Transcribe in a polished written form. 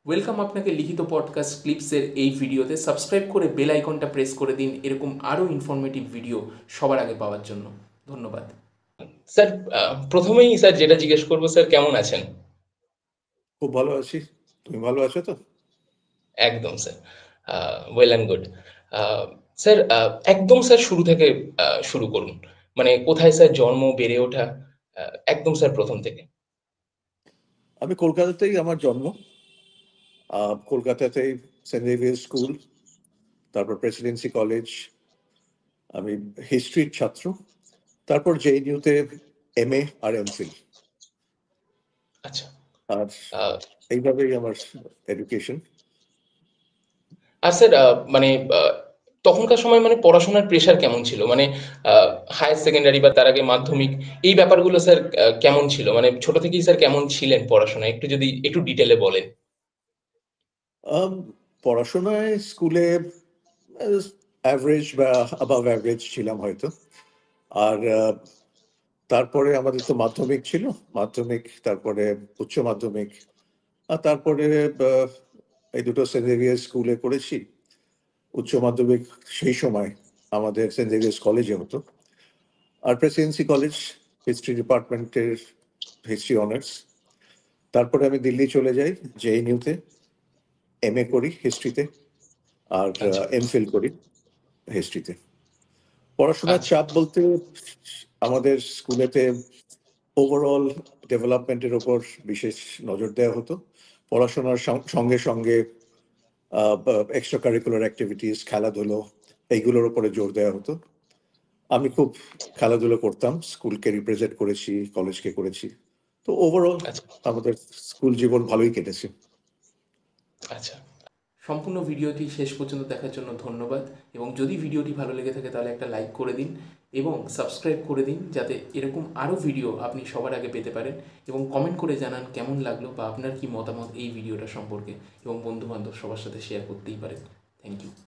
Welcome আপনাকে লিখিত podcast ক্লিপসের এই ভিডিওতে। সাবস্ক্রাইব করে বেল আইকনটা প্রেস করে দিন এরকম আরও ইনফরমেটিভ ভিডিও সবার আগে পাওয়ার জন্য। ধন্যবাদ। স্যার, প্রথমেই স্যার যেটা জিজ্ঞেস করবো, স্যার কেমন আছেন? খুব ভালো আছি। তুমি ভালো আছো তো? একদম sir, well and good. Sir, একদম স্যার শুরু থেকে শুরু করুন। মানে কোথায় স্যার জন্ম, বেড়ে ওঠা, একদম স্যার প্রথম থেকে। আমি কলকাতাতেই আমার জন্ম। কলকাতাতেই সেন্ট জেভিয়ার্স স্কুল, তারপর প্রেসিডেন্সি কলেজ। আমি হিস্ট্রির ছাত্র। তারপর জেএনইউতে এমএ আর এমফিল। আচ্ছা। আর আহ, এইভাবেই আমার এডুকেশন। আর স্যার, মানে তখনকার সময় মানে পড়াশোনার প্রেশার কেমন ছিল? মানে হায়ার সেকেন্ডারি বা তার আগে মাধ্যমিক, এই ব্যাপারগুলো স্যার কেমন ছিল? মানে ছোট থেকেই স্যার কেমন ছিলেন পড়াশোনায়, একটু যদি একটু ডিটেলে বলেন। পড়াশোনায় স্কুলে অ্যাভারেজ বা অ্যাবাভ অ্যাভারেজ ছিলাম হয়তো। আর তারপরে আমাদের তো মাধ্যমিক ছিল, মাধ্যমিক, তারপরে উচ্চ মাধ্যমিক, আর তারপরে এই দুটো সেন্ট জেভিয়ার্স স্কুলে পড়েছি। উচ্চ মাধ্যমিক সেই সময় আমাদের সেন্ট জেভিয়ার্স কলেজে হতো। আর প্রেসিডেন্সি কলেজ, হিস্ট্রি ডিপার্টমেন্টের হিস্ট্রি অনার্স। তারপরে আমি দিল্লি চলে যাই, জেএনইউতে এমএ করি হিস্ট্রিতে, আর আচ্ছা এমফিল করি হিস্ট্রিতে। পড়াশোনার আচ্ছা চাপ বলতে আমাদের স্কুলেতে ওভারঅল ডেভেলপমেন্টের ওপর বিশেষ নজর দেওয়া হতো। পড়াশোনার সঙ্গে সঙ্গে এক্সট্রা কারিকুলার অ্যাক্টিভিটিস, খেলাধুলো, এইগুলোর উপরে জোর দেওয়া হতো। আমি খুব খেলাধুলো করতাম, স্কুলকে রিপ্রেজেন্ট করেছি, কলেজকে করেছি। তো ওভারঅল আচ্ছা আমাদের স্কুল জীবন ভালোই কেটেছে। আচ্ছা। সম্পূর্ণ ভিডিওটি শেষ পর্যন্ত দেখার জন্য ধন্যবাদ, এবং যদি ভিডিওটি ভালো লেগে থাকে তাহলে একটা লাইক করে দিন এবং সাবস্ক্রাইব করে দিন, যাতে এরকম আরও ভিডিও আপনি সবার আগে পেতে পারেন। এবং কমেন্ট করে জানান কেমন লাগলো বা আপনার কি মতামত এই ভিডিওটা সম্পর্কে, এবং বন্ধুবান্ধব সবার সাথে শেয়ার করতেই পারেন। Thank you.